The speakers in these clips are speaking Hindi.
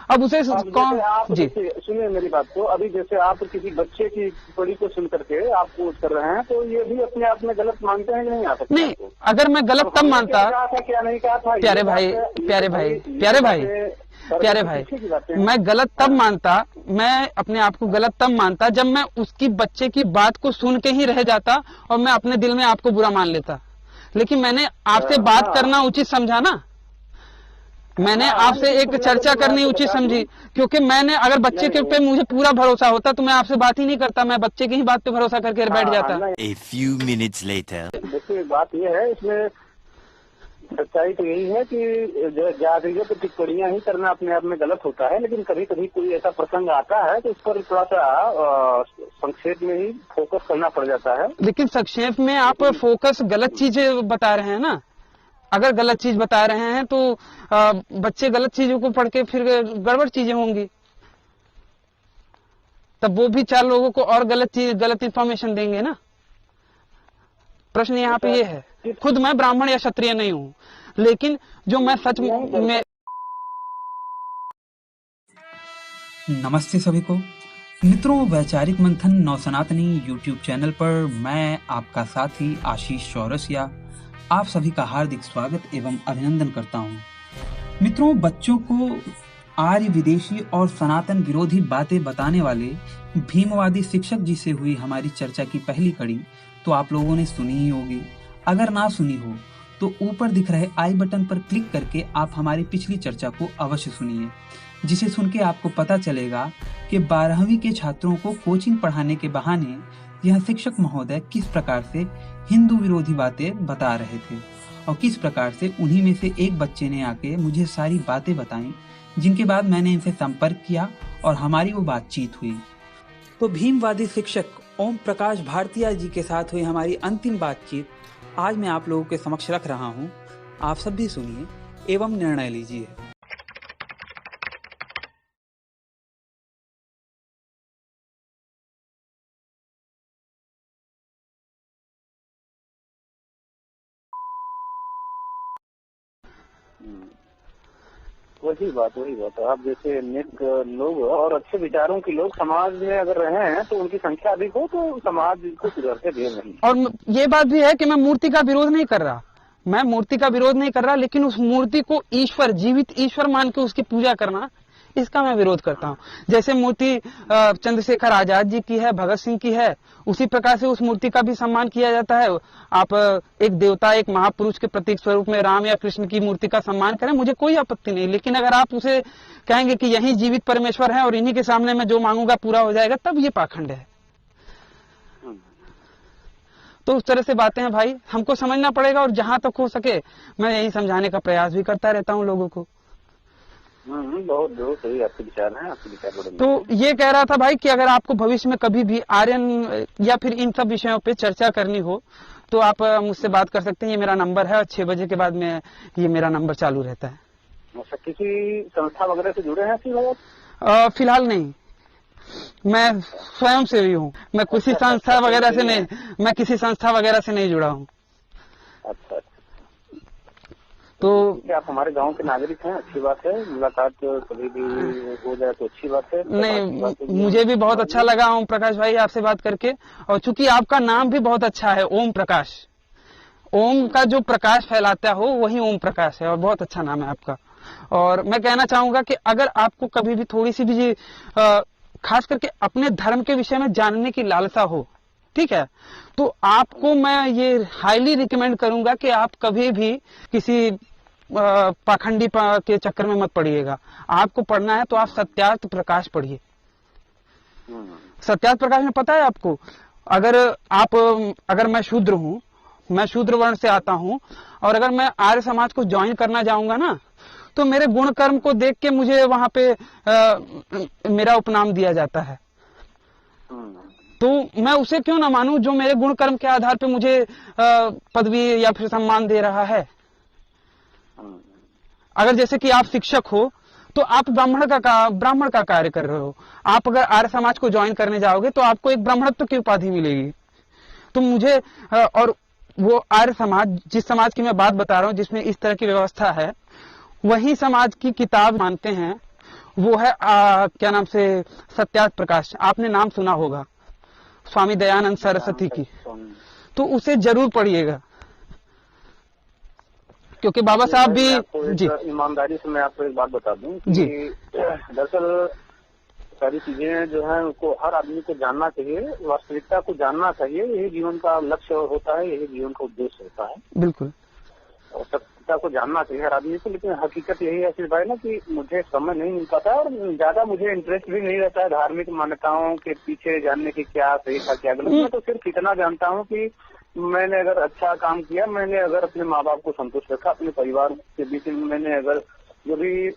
अब उसे कौन जी सुनिए मेरी बात को। अभी जैसे आप किसी बच्चे की टिप्पणी को सुन करके आप पोस्ट कर रहे हैं, तो ये भी अपने आप में गलत मानते हैं कि नहीं? आप नहीं, अगर मैं गलत तब मानता, क्या नहीं कहा था? प्यारे भाई प्यारे भाई प्यारे भाई प्यारे भाई, मैं गलत तब मानता, मैं अपने आप को गलत तब मानता जब मैं उसकी बच्चे की बात को सुन के ही रह जाता और मैं अपने दिल में आपको बुरा मान लेता। लेकिन मैंने आपसे बात करना उचित समझा ना, मैंने आपसे एक चर्चा करनी उचित समझी, क्योंकि मैंने अगर बच्चे के पे मुझे पूरा भरोसा होता तो मैं आपसे बात ही नहीं करता, मैं बच्चे की ही बात पे भरोसा करके बैठ जाता। A few minutes later. देखिए बात यह है, इसमें सच्चाई तो यही है कि जातियों पर टिप्पणियां ही करना अपने आप में गलत होता है, लेकिन कभी कभी कोई ऐसा प्रसंग आता है तो उस पर थोड़ा सा संक्षेप में ही फोकस करना पड़ जाता है। लेकिन संक्षेप में आप फोकस गलत चीजें बता रहे हैं ना। अगर गलत चीज बता रहे हैं तो बच्चे गलत चीजों को पढ़ के फिर गड़बड़ चीजें होंगी, तब वो भी 4 लोगों को और गलत इंफॉर्मेशन देंगे ना। प्रश्न यहाँ पे ये है, खुद मैं ब्राह्मण या क्षत्रिय नहीं हूँ, लेकिन जो मैं सच में। नमस्ते सभी को मित्रों, वैचारिक मंथन नवसनातनी यूट्यूब चैनल पर मैं आपका साथी आशीष चौरसिया आप सभी का हार्दिक स्वागत एवं अभिनंदन करता हूं। मित्रों, बच्चों को आर्य विदेशी और सनातन विरोधी बातें बताने वाले भीमवादी शिक्षक जी से हुई हमारी चर्चा की पहली कड़ी तो आप लोगों ने सुनी ही होगी। अगर ना सुनी हो तो ऊपर दिख रहे आई बटन पर क्लिक करके आप हमारी पिछली चर्चा को अवश्य सुनिए, जिसे सुन के आपको पता चलेगा कि 12वीं के छात्रों को कोचिंग पढ़ाने के बहाने यह शिक्षक महोदय किस प्रकार से हिंदू विरोधी बातें बता रहे थे और किस प्रकार से उन्हीं में से एक बच्चे ने आके मुझे सारी बातें बताई, जिनके बाद मैंने इनसे संपर्क किया और हमारी वो बातचीत हुई। तो भीमवादी शिक्षक ओम प्रकाश भारतीया जी के साथ हुई हमारी अंतिम बातचीत आज मैं आप लोगों के समक्ष रख रहा हूँ। आप सब भी सुनिए एवं निर्णय लीजिए। वही बात आप जैसे नेक लोग और अच्छे विचारों के लोग समाज में अगर रहे हैं तो उनकी संख्या अधिक हो तो समाज को सुधरते भी नहीं। और ये बात भी है कि मैं मूर्ति का विरोध नहीं कर रहा, मैं मूर्ति का विरोध नहीं कर रहा, लेकिन उस मूर्ति को ईश्वर, जीवित ईश्वर मान के उसकी पूजा करना, इसका मैं विरोध करता हूँ। जैसे मूर्ति चंद्रशेखर आजाद जी की है, भगत सिंह की है, उसी प्रकार से उस मूर्ति का भी सम्मान किया जाता है। आप एक देवता, एक महापुरुष के प्रतीक स्वरूप में राम या कृष्ण की मूर्ति का सम्मान करें, मुझे कोई आपत्ति नहीं। लेकिन अगर आप उसे कहेंगे कि यही जीवित परमेश्वर है और इन्हीं के सामने मैं जो मांगूंगा पूरा हो जाएगा, तब ये पाखंड है। तो उस तरह से बातें हैं भाई, हमको समझना पड़ेगा और जहां तक हो सके मैं यही समझाने का प्रयास भी करता रहता हूं लोगों को। बहुत सही आपके विचार हैं, आपके विचार बड़े। तो ये कह रहा था भाई कि अगर आपको भविष्य में कभी भी आर्यन या फिर इन सब विषयों पे चर्चा करनी हो तो आप मुझसे बात कर सकते हैं। ये मेरा नंबर है और 6 बजे के बाद में ये मेरा नंबर चालू रहता है। अच्छा, किसी संस्था वगैरह से जुड़े हैं फिलहाल नहीं, मैं स्वयं से ही हूँ, मैं किसी संस्था वगैरह से नहीं, मैं किसी संस्था वगैरह से नहीं जुड़ा हूँ। अच्छा, तो क्या आप हमारे गांव के नागरिक हैं? अच्छी बात है, मुलाकात कभी भी हो जाए तो अच्छी बात है। नहीं, मुझे भी बहुत अच्छा लगा ओम प्रकाश भाई आपसे बात करके, और चूंकि आपका नाम भी बहुत अच्छा है, ओम प्रकाश, ओम का जो प्रकाश फैलाता हो वही ओम प्रकाश है, और बहुत अच्छा नाम है आपका। और मैं कहना चाहूंगा कि अगर आपको कभी भी थोड़ी सी भी खास करके अपने धर्म के विषय में जानने की लालसा हो, ठीक है, तो आपको मैं ये हाईली रिकमेंड करूंगा कि आप कभी भी किसी पाखंडी के चक्कर में मत पड़िएगा। आपको पढ़ना है तो आप सत्यार्थ प्रकाश पढ़िए। सत्यार्थ प्रकाश में पता है आपको, अगर मैं शूद्र हूं, मैं शूद्र वर्ण से आता हूं, और अगर मैं आर्य समाज को ज्वाइन करना जाऊंगा ना, तो मेरे गुण कर्म को देख के मुझे वहां पे मेरा उपनाम दिया जाता है। तो मैं उसे क्यों ना मानूं जो मेरे गुण कर्म के आधार पे मुझे पदवी या फिर सम्मान दे रहा है। अगर जैसे कि आप शिक्षक हो तो आप ब्राह्मण का कार्य कर रहे हो, आप अगर आर्य समाज को ज्वाइन करने जाओगे तो आपको एक ब्राह्मणत्व की उपाधि मिलेगी। तो मुझे और वो आर्य समाज, जिस समाज की मैं बात बता रहा हूँ जिसमें इस तरह की व्यवस्था है, वही समाज की किताब मानते हैं वो है क्या नाम से, सत्यार्थ प्रकाश। आपने नाम सुना होगा, स्वामी दयानंद सरस्वती की, तो उसे जरूर पढ़िएगा, क्योंकि बाबा साहब भी जी। ईमानदारी से मैं आपको एक बात बता दूं जी। कि दरअसल सारी चीजें जो है उनको हर आदमी को जानना चाहिए, वास्तविकता को जानना चाहिए। यही जीवन का लक्ष्य होता है, यही जीवन का उद्देश्य होता है। बिल्कुल, और सत्यता को जानना चाहिए हर आदमी को। लेकिन हकीकत यही है आशीष भाई ना कि मुझे समय नहीं मिल पाता और ज्यादा मुझे इंटरेस्ट भी नहीं रहता है धार्मिक मान्यताओं के पीछे जानने की क्या सही था क्या गलत। मैं तो सिर्फ इतना जानता हूँ कि मैंने अगर अच्छा काम किया, मैंने अगर अपने माँ बाप को संतुष्ट रखा, अपने परिवार के बीच में मैंने अगर जो भी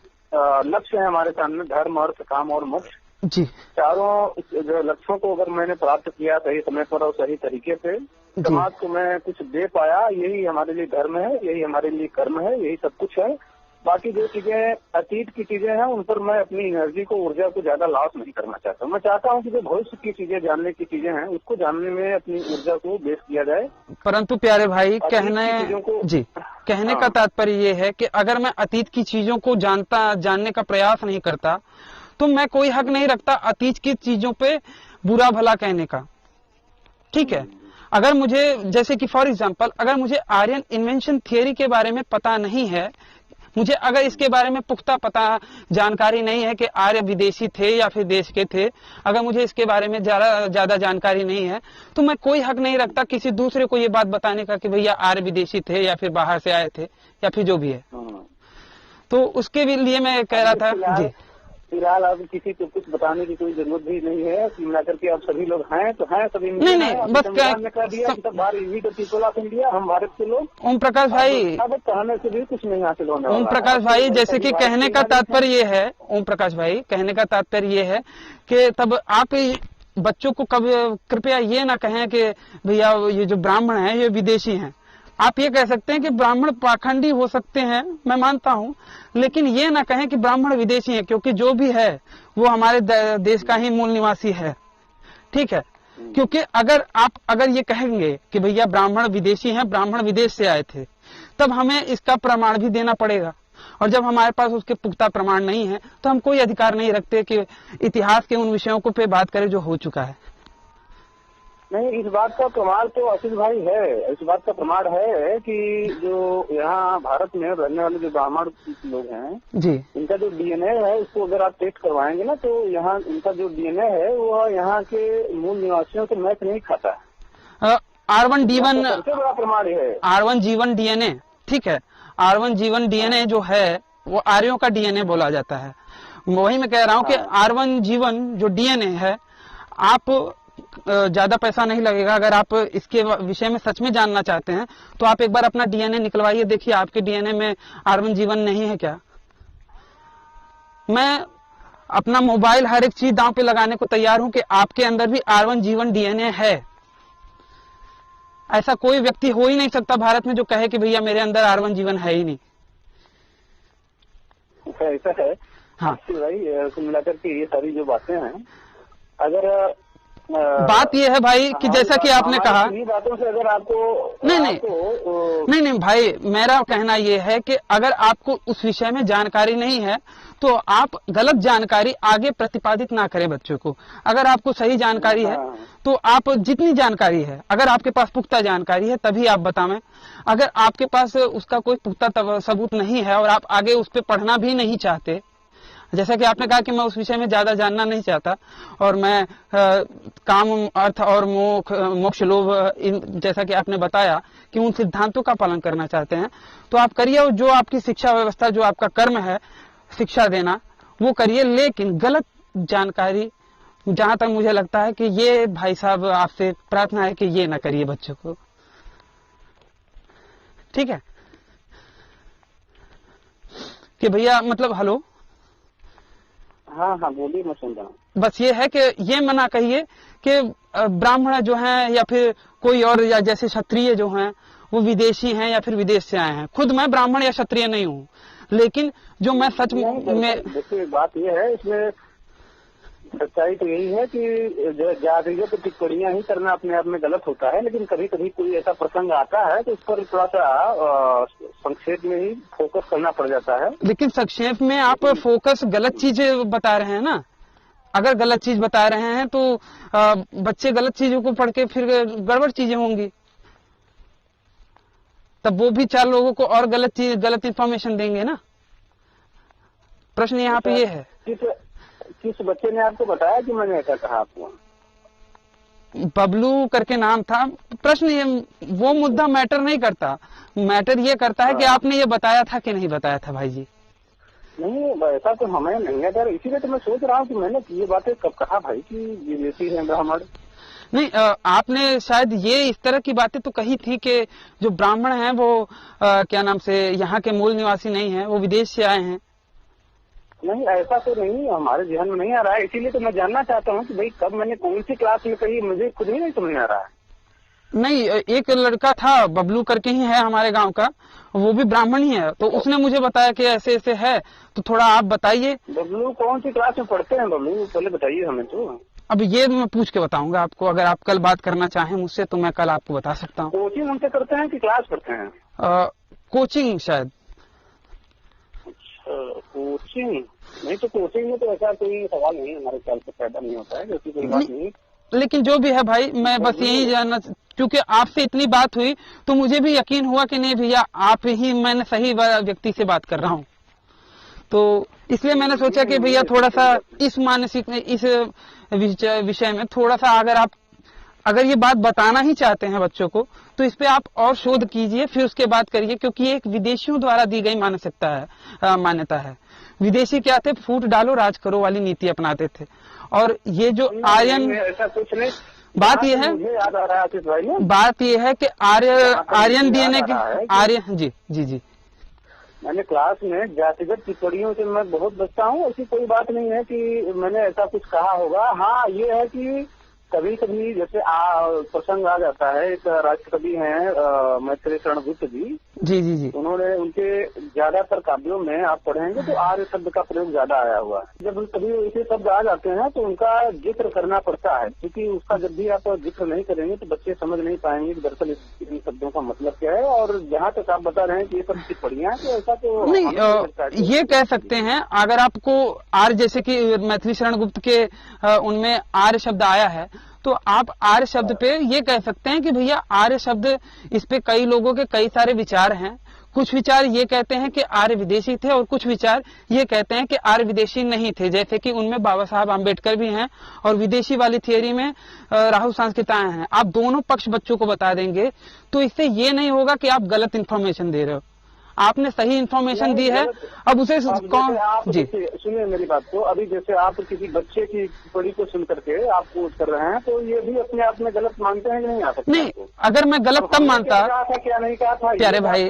लक्ष्य है हमारे सामने, धर्म, अर्थ, काम और मोक्ष, जी, चारों जो लक्ष्यों को अगर मैंने प्राप्त किया सही समय पर और सही तरीके से, समाज को मैं कुछ दे पाया, यही हमारे लिए धर्म है, यही हमारे लिए कर्म है, यही सब कुछ है। बाकी जो चीजें अतीत की चीजें हैं उन पर मैं अपनी एनर्जी को, ऊर्जा को ज्यादा लॉस नहीं करना चाहता। मैं चाहता हूं कि जो भविष्य की चीजें, जानने की चीजें हैं, उसको जानने में अपनी ऊर्जा को वेस्ट किया जाए। परंतु प्यारे भाई, कहने हाँ। का तात्पर्य ये है कि अगर मैं अतीत की चीजों को जानने का प्रयास नहीं करता, तो मैं कोई हक नहीं रखता अतीत की चीजों पे बुरा भला कहने का। ठीक है, अगर मुझे, जैसे कि फॉर एग्जांपल, अगर मुझे आर्यन इन्वेंशन थियरी के बारे में पता नहीं है, मुझे अगर इसके बारे में पुख्ता जानकारी नहीं है कि आर्य विदेशी थे या फिर देश के थे, अगर मुझे इसके बारे में ज्यादा जानकारी नहीं है, तो मैं कोई हक नहीं रखता किसी दूसरे को ये बात बताने का कि भैया आर्य विदेशी थे या फिर बाहर से आए थे या फिर जो भी है। तो उसके लिए मैं कह रहा था जी। फिलहाल अब किसी को कुछ बताने की कोई जरूरत भी नहीं है, मिला करके अब सभी लोग हैं तो हैं, सभी नहीं, बस कह दिया कि सब बाहर इन्हीं का पीपल ऑफ इंडिया, हम भारत के लोग। ओम प्रकाश भाई, अब कहने से भी कुछ नहीं हासिल होने वाला। ओम प्रकाश भाई, जैसे कि कहने का तात्पर्य ये है, ओम प्रकाश भाई, कहने का तात्पर्य ये है कि तब आप बच्चों को कृपया ये ना कहें कि भैया ये जो ब्राह्मण है ये विदेशी हैं। आप ये कह सकते हैं कि ब्राह्मण पाखंडी हो सकते हैं, मैं मानता हूं, लेकिन ये ना कहें कि ब्राह्मण विदेशी हैं, क्योंकि जो भी है वो हमारे देश का ही मूल निवासी है। ठीक है, क्योंकि अगर ये कहेंगे कि भैया ब्राह्मण विदेशी हैं, ब्राह्मण विदेश से आए थे, तब हमें इसका प्रमाण भी देना पड़ेगा। और जब हमारे पास उसके पुख्ता प्रमाण नहीं है, तो हम कोई अधिकार नहीं रखते कि इतिहास के उन विषयों को पे बात करें जो हो चुका है। नहीं, इस बात का प्रमाण तो आशीष भाई है, इस बात का प्रमाण है कि जो यहाँ भारत में रहने वाले जो ब्राह्मण लोग हैं जी, इनका जो डीएनए है उसको अगर आप टेस्ट करवाएंगे ना, तो यहाँ इनका जो डीएनए है वो यहाँ के मूल निवासियों से मैच नहीं खाता है। R1D1 सबसे बड़ा प्रमाण है R1G1 डीएनए। ठीक है, R1G1 डीएनए जो है वो आर्यों का डीएनए बोला जाता है। वही मैं कह रहा हूँ कि R1G1 जो डीएनए है, आप ज्यादा पैसा नहीं लगेगा। अगर आप इसके विषय में सच में जानना चाहते हैं तो आप एक बार अपना डीएनए निकलवाइए, देखिए आपके डीएनए में R1G1 नहीं है क्या। मैं अपना मोबाइल, हर एक चीज दांव पे लगाने को तैयार हूं कि आपके अंदर भी R1G1 डीएनए है। ऐसा कोई व्यक्ति हो ही नहीं सकता भारत में जो कहे कि भैया मेरे अंदर R1G1 है ही नहीं। ऐसा है हाँ भाई, कुल मिलाकर के ये सारी जो बातें हैं, अगर बात यह है भाई कि जैसा कि आपने कहा, बातों से अगर आपको नहीं भाई, मेरा कहना यह है कि अगर आपको उस विषय में जानकारी नहीं है तो आप गलत जानकारी आगे प्रतिपादित ना करें बच्चों को। अगर आपको सही जानकारी है तो आप जितनी जानकारी है, अगर आपके पास पुख्ता जानकारी है तभी आप बताएं। अगर आपके पास उसका कोई पुख्ता सबूत नहीं है और आप आगे उस पर पढ़ना भी नहीं चाहते, जैसा कि आपने कहा कि मैं उस विषय में ज्यादा जानना नहीं चाहता और मैं काम, अर्थ और मोक्ष, लोभ, जैसा कि आपने बताया कि उन सिद्धांतों का पालन करना चाहते हैं, तो आप करिए। और जो आपकी शिक्षा व्यवस्था, जो आपका कर्म है शिक्षा देना, वो करिए। लेकिन गलत जानकारी, जहां तक मुझे लगता है कि ये भाई साहब आपसे प्रार्थना है कि ये ना करिए बच्चों को। ठीक है कि भैया, मतलब हेलो, हाँ बोलिए, मैं सुन रहा हूँ। बस ये है कि ये मना कहिए कि ब्राह्मण जो हैं या फिर कोई और, या जैसे क्षत्रिय जो हैं वो विदेशी हैं या फिर विदेश से आए हैं। खुद मैं ब्राह्मण या क्षत्रिय नहीं हूँ, लेकिन जो मैं सच में, देखिए बात ये है, इसमें सच्चाई तो यही है कि जो जातियों पर टिप्पणियां ही करना अपने आप में गलत होता है, लेकिन कभी कभी कोई ऐसा प्रसंग आता है तो उस पर थोड़ा सा संक्षेप में ही फोकस करना पड़ जाता है। लेकिन संक्षेप में आप फोकस गलत चीजें बता रहे हैं ना। अगर गलत चीज बता रहे हैं तो बच्चे गलत चीजों को पढ़ के फिर गड़बड़ चीजें होंगी, तब वो भी 4 लोगों को और गलत इंफॉर्मेशन देंगे ना। प्रश्न यहाँ पे ये है। किस बच्चे ने आपको बताया कि मैंने ऐसा कहा आपको? बबलू करके नाम था। प्रश्न ये, वो मुद्दा मैटर नहीं करता, मैटर ये करता है कि आपने ये बताया था कि नहीं बताया था भाई जी। नहीं, ऐसा तो हमें नहीं है सर, इसीलिए तो मैं सोच रहा हूँ कि मैंने ये बातें कब कहा भाई कि विदेशी है ब्राह्मण। नहीं, आपने शायद ये इस तरह की बातें तो कही थी कि जो ब्राह्मण हैं वो क्या नाम से यहाँ के मूल निवासी नहीं है, वो विदेश से आए हैं। नहीं, ऐसा तो नहीं, हमारे ध्यान में नहीं आ रहा है, इसीलिए तो मैं जानना चाहता हूँ कि भाई कब मैंने कौन सी क्लास में कही, मुझे खुद ही नहीं समझ में आ रहा है। नहीं, एक लड़का था बबलू करके ही है हमारे गांव का, वो भी ब्राह्मण ही है, तो उसने मुझे बताया कि ऐसे ऐसे है, तो थोड़ा आप बताइए। बबलू कौन सी क्लास में पढ़ते हैं बबलू, पहले बताइए हमें तो। अब ये मैं पूछ के बताऊंगा आपको, अगर आप कल बात करना चाहें मुझसे तो मैं कल आपको बता सकता हूँ। कोचिंग हमसे करते हैं कि क्लास करते हैं? कोचिंग शायद। अच्छा, कोचिंग नहीं तो कोचिंग में तो ऐसा कोई सवाल नहीं हमारे ख्याल से पैदा नहीं होता है, ऐसी कोई बात नहीं। लेकिन जो भी है भाई, मैं बस यही जानना, क्योंकि आपसे इतनी बात हुई तो मुझे भी यकीन हुआ कि नहीं भैया आप ही, मैंने सही व्यक्ति से बात कर रहा हूँ, तो इसलिए मैंने सोचा कि भैया थोड़ा सा इस मानसिक इस विषय में थोड़ा सा अगर ये बात बताना ही चाहते हैं बच्चों को तो इस पे आप और शोध कीजिए, फिर उसके बाद करिए, क्योंकि ये एक विदेशियों द्वारा दी गई मान्यता है। विदेशी क्या थे, फूट डालो राज करो वाली नीति अपनाते थे, और ये जो आर्यन, ऐसा कुछ नहीं। बात ये है, याद आ रहा है आशीष भाई, बात ये है कि आर्यन डीएनए के आर्यन जी मैंने क्लास में जातिगत टिप्पणियों से मैं बहुत बचता हूँ, ऐसी कोई बात नहीं है कि मैंने ऐसा कुछ कहा होगा। हाँ, ये है कि कभी कभी जैसे प्रसंग आ जाता है, एक राष्ट्रकवि हैं मैत्री शरण गुप्त जी, उन्होंने उनके ज्यादातर काव्यों में आप पढ़ेंगे तो आर्य शब्द का प्रयोग ज्यादा आया हुआ है। जब कभी ऐसे शब्द आ जाते हैं तो उनका जिक्र करना पड़ता है, क्योंकि उसका जब भी आप जिक्र नहीं करेंगे तो बच्चे समझ नहीं पाएंगे कि दरअसल इन शब्दों का मतलब क्या है। और जहाँ तक आप बता रहे हैं कि ये सब टिप्पणियां हैं, तो ऐसा तो नहीं, ये कह सकते हैं, अगर आपको आर्य, जैसे कि मैथिली शरण गुप्त के उनमें आर्य शब्द आया है, तो आप आर्य शब्द पे ये कह सकते हैं कि भैया आर्य शब्द, इस पे कई लोगों के कई सारे विचार हैं। कुछ विचार ये कहते हैं कि आर्य विदेशी थे और कुछ विचार ये कहते हैं कि आर्य विदेशी नहीं थे, जैसे कि उनमें बाबा साहब आम्बेडकर भी हैं और विदेशी वाली थियरी में राहुल सांस्कृताएं हैं। आप दोनों पक्ष बच्चों को बता देंगे तो इससे ये नहीं होगा कि आप गलत इन्फॉर्मेशन दे रहे हो, आपने सही इन्फॉर्मेशन दी है। अब उसे कौन जी सुनिए मेरी बात को, अभी जैसे आप किसी बच्चे की टिप्पणी को सुन करके आप पोस्ट कर रहे हैं तो ये भी अपने आप में गलत मानते हैं कि नहीं? आ सकते नहीं, अगर मैं गलत तब मानता, क्या नहीं कहा था प्यारे भाई,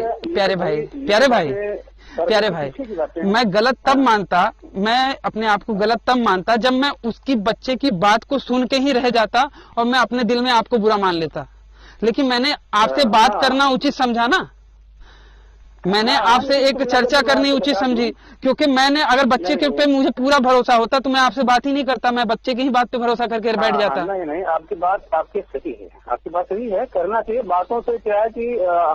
मैं गलत तब मानता, मैं अपने आप को गलत तब मानता जब मैं उसकी बच्चे की बात को सुन के ही रह जाता और मैं अपने दिल में आपको बुरा मान लेता। लेकिन मैंने आपसे बात करना उचित समझा ना, मैंने आपसे एक चर्चा करनी उचित समझी, क्योंकि मैंने अगर बच्चे के पे मुझे पूरा भरोसा होता तो मैं आपसे बात ही नहीं करता, मैं बच्चे की ही बात पे भरोसा करके बैठ जाता। नहीं, आपकी बात सही है, आपकी बात सही है, करना चाहिए। बातों से क्या है कि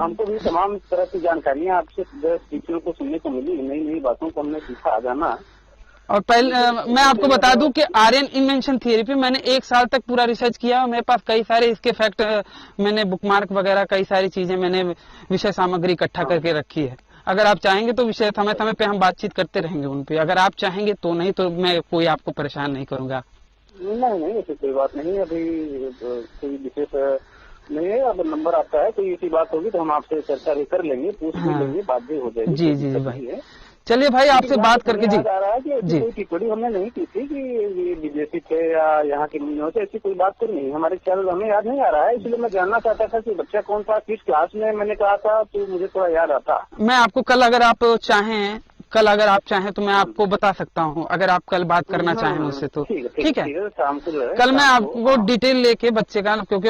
हमको भी तमाम तरह की जानकारियां आपसे टीचरों को सुनने को मिली, नई बातों को हमने सीखा जाना। और पहले मैं आपको बता दूं कि आर्यन इन्वेंशन थियरी पे मैंने 1 साल तक पूरा रिसर्च किया और मेरे पास कई सारे इसके फैक्ट, मैंने बुकमार्क वगैरह कई सारी चीजें, मैंने विषय सामग्री इकट्ठा करके रखी है। अगर आप चाहेंगे तो विषय समय समय पे हम बातचीत करते रहेंगे उन पे, अगर आप चाहेंगे तो, नहीं तो मैं कोई आपको परेशान नहीं करूंगा। नहीं, ऐसी कोई बात नहीं, अभी कोई विशेष नहीं है। अब नंबर आपका है, कोई ऐसी बात होगी तो हम आपसे चर्चा भी कर लेंगे, पूछ भी लेंगे, बात भी हो जाएगी। जी भाई, चलिए भाई, आपसे बात करके जी आ रहा है कि कोई टिप्पणी हमने नहीं की थी कि ये विदेशी थे या यहाँ के नहीं होते, ऐसी कोई बात तो नहीं हमारे ख्याल, हमें याद नहीं आ रहा है। इसलिए मैं जानना चाहता था कि बच्चा कौन था, किस क्लास में मैंने कहा था, तो मुझे थोड़ा याद आता। मैं आपको कल अगर आप चाहें तो मैं आपको बता सकता हूँ, अगर आप कल बात करना चाहें मुझसे तो ठीक है। शाम को कल मैं आपको डिटेल लेके बच्चे का, क्योंकि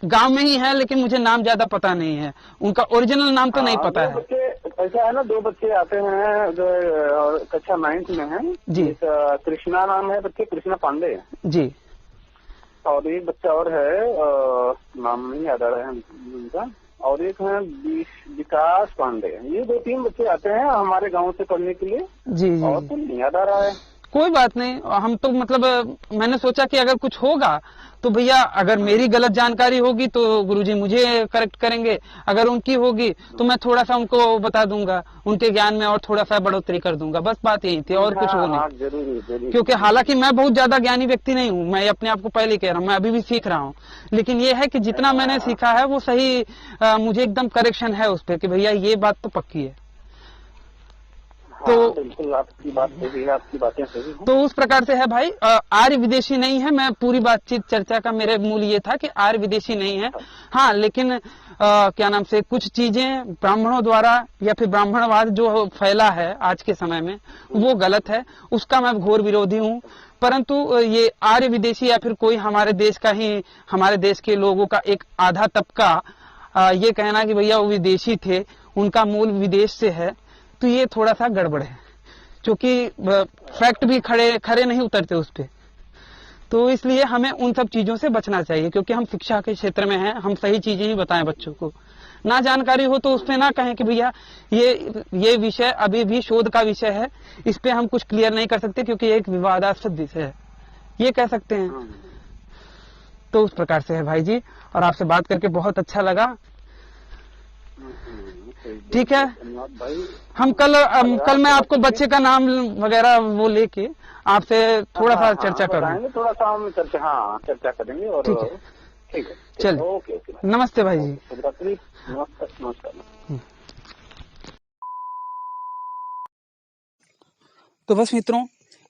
गांव में ही है लेकिन मुझे नाम ज्यादा पता नहीं है, उनका ओरिजिनल नाम तो नहीं पता है। ऐसा है ना, 2 बच्चे आते हैं जो और कक्षा 9th में है जी। एक कृष्णा नाम है बच्चे, कृष्णा पांडे, जी और एक बच्चा और है नाम नहीं याद आ रहा है उनका, और एक है विकास पांडे। ये 2-3 बच्चे आते हैं हमारे गांव से पढ़ने के लिए, जी जी। और तो नहीं याद आ रहा है। कोई बात नहीं, हम तो मतलब मैंने सोचा कि अगर कुछ होगा तो भैया, अगर मेरी गलत जानकारी होगी तो गुरुजी मुझे करेक्ट करेंगे, अगर उनकी होगी तो मैं थोड़ा सा उनको बता दूंगा, उनके ज्ञान में और थोड़ा सा बढ़ोतरी कर दूंगा। बस बात यही थी, और कुछ हो नहीं। जरूर। क्योंकि हालांकि मैं बहुत ज्यादा ज्ञानी व्यक्ति नहीं हूँ, मैं अपने आप को पहले कह रहा हूँ, मैं अभी भी सीख रहा हूँ, लेकिन ये है कि जितना मैंने सीखा है वो सही, मुझे एकदम करेक्शन है उस पर कि भैया ये बात तो पक्की है। तो बिल्कुल आपकी बात सही है, आपकी बातें सही हैं। तो उस प्रकार से है भाई, आर्य विदेशी नहीं है। मैं पूरी बातचीत चर्चा का मेरे मूल ये था कि आर्य विदेशी नहीं है, हाँ, लेकिन क्या नाम से कुछ चीजें ब्राह्मणों द्वारा या फिर ब्राह्मणवाद जो फैला है आज के समय में वो गलत है, उसका मैं घोर विरोधी हूँ। परंतु ये आर्य विदेशी या फिर कोई हमारे देश का ही, हमारे देश के लोगों का एक आधा तबका ये कहना कि भैया वो विदेशी थे, उनका मूल विदेश से है, तो ये थोड़ा सा गड़बड़ है, क्योंकि फैक्ट भी खरे नहीं उतरते उस पे। तो इसलिए हमें उन सब चीजों से बचना चाहिए, क्योंकि हम शिक्षा के क्षेत्र में हैं, हम सही चीजें ही बताएं बच्चों को। ना जानकारी हो तो उस पे ना कहें कि भैया ये विषय अभी भी शोध का विषय है, इस पे हम कुछ क्लियर नहीं कर सकते क्योंकि एक विवादास्पद विषय है, ये कह सकते हैं। तो उस प्रकार से है भाई जी, और आपसे बात करके बहुत अच्छा लगा। ठीक है, हम कल मैं आपको बच्चे का नाम वगैरह वो लेके आपसे थोड़ा सा चर्चा करूंगा, थोड़ा सा हम चर्चा करेंगे। और ठीक है, चलिए, ओके। नमस्ते भाई जी। शुभरात्रि। नमस्कार। तो बस मित्रों,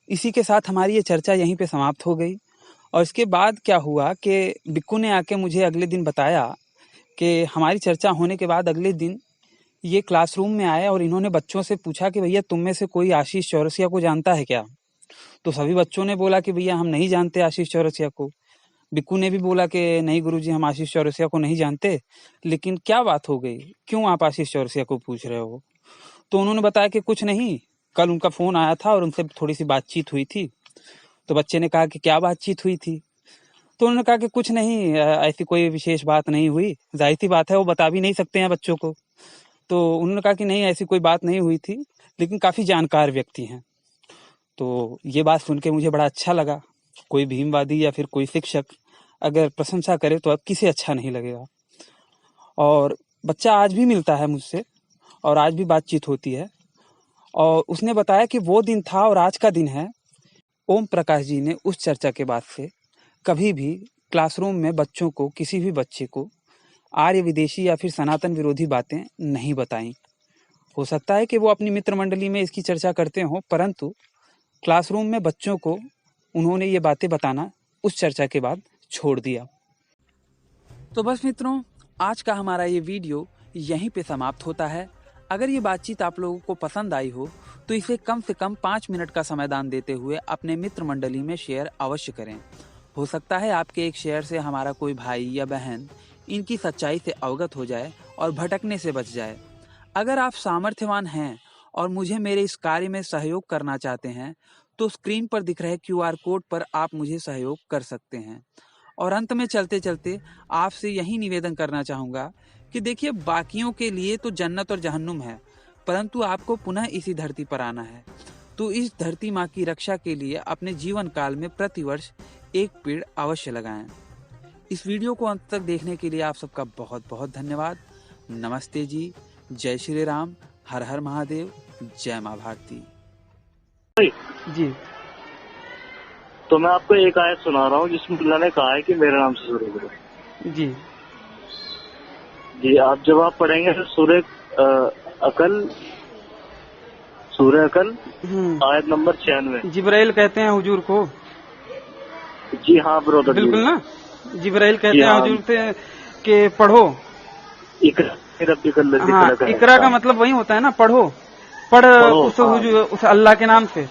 इसी के साथ हमारी ये चर्चा यहीं पे समाप्त हो गई। और इसके बाद क्या हुआ कि बिक्कू ने आके मुझे अगले दिन बताया कि हमारी चर्चा होने के बाद अगले दिन ये क्लासरूम में आए और इन्होंने बच्चों से पूछा कि भैया तुम में से कोई आशीष चौरसिया को जानता है क्या। तो सभी बच्चों ने बोला कि भैया हम नहीं जानते आशीष चौरसिया को। बिक्कू ने भी बोला कि नहीं गुरुजी, हम आशीष चौरसिया को नहीं जानते, लेकिन क्या बात हो गई, क्यों आप आशीष चौरसिया को पूछ रहे हो। तो उन्होंने बताया कि कुछ नहीं, कल उनका फोन आया था और उनसे थोड़ी सी बातचीत हुई थी। तो बच्चे ने कहा कि क्या बातचीत हुई थी। तो उन्होंने कहा कि कुछ नहीं, ऐसी कोई विशेष बात नहीं हुई। जाहिर सी बात है, वो बता भी नहीं सकते हैं बच्चों को। तो उन्होंने कहा कि नहीं ऐसी कोई बात नहीं हुई थी, लेकिन काफी जानकार व्यक्ति हैं। तो ये बात सुन के मुझे बड़ा अच्छा लगा। कोई भीमवादी या फिर कोई शिक्षक अगर प्रशंसा करे तो अब किसे अच्छा नहीं लगेगा। और बच्चा आज भी मिलता है मुझसे और आज भी बातचीत होती है। और उसने बताया कि वो दिन था और आज का दिन है। ओम प्रकाश जी ने उस चर्चा के बाद से कभी भी क्लासरूम में बच्चों को, किसी भी बच्चे को आर्य विदेशी या फिर सनातन विरोधी बातें नहीं बताई। हो सकता है कि वो अपनी मित्र मंडली में इसकी चर्चा करते हों, परंतु क्लासरूम में बच्चों को उन्होंने ये बातें बताना उस चर्चा के बाद छोड़ दिया। तो बस मित्रों, आज का हमारा ये वीडियो यहीं पे समाप्त होता है। अगर ये बातचीत आप लोगों को पसंद आई हो तो इसे कम से कम 5 मिनट का समाधान देते हुए अपने मित्र मंडली में शेयर अवश्य करें। हो सकता है आपके एक शेयर से हमारा कोई भाई या बहन इनकी सच्चाई से अवगत हो जाए और भटकने से बच जाए। अगर आप सामर्थ्यवान हैं और मुझे मेरे इस कार्य में सहयोग करना चाहते हैं तो स्क्रीन पर दिख रहे QR कोड पर आप मुझे सहयोग कर सकते हैं। और अंत में चलते चलते आपसे यही निवेदन करना चाहूँगा कि देखिए, बाकियों के लिए तो जन्नत और जहन्नुम है, परंतु आपको पुनः इसी धरती पर आना है। तो इस धरती माँ की रक्षा के लिए अपने जीवन काल में प्रतिवर्ष एक पेड़ अवश्य लगाएं। इस वीडियो को अंत तक देखने के लिए आप सबका बहुत बहुत धन्यवाद। नमस्ते जी, जय श्री राम, हर हर महादेव, जय माँ भारती जी। तो मैं आपको एक आयत सुना रहा हूँ जिसमें अल्लाह ने कहा है कि मेरे नाम से शुरू करो। जी जी, आप जब आप पढ़ेंगे तो सूरह अकल आयत नंबर 96। जिब्राइल कहते हैं हुजूर को। जी हाँ ब्रदर, बिल्कुल ना, जिब्राइल कहते हैं हुजूर से कि पढ़ो। हाँ, इकरा का मतलब वही होता है ना, पढ़ो। उस अल्लाह के नाम से।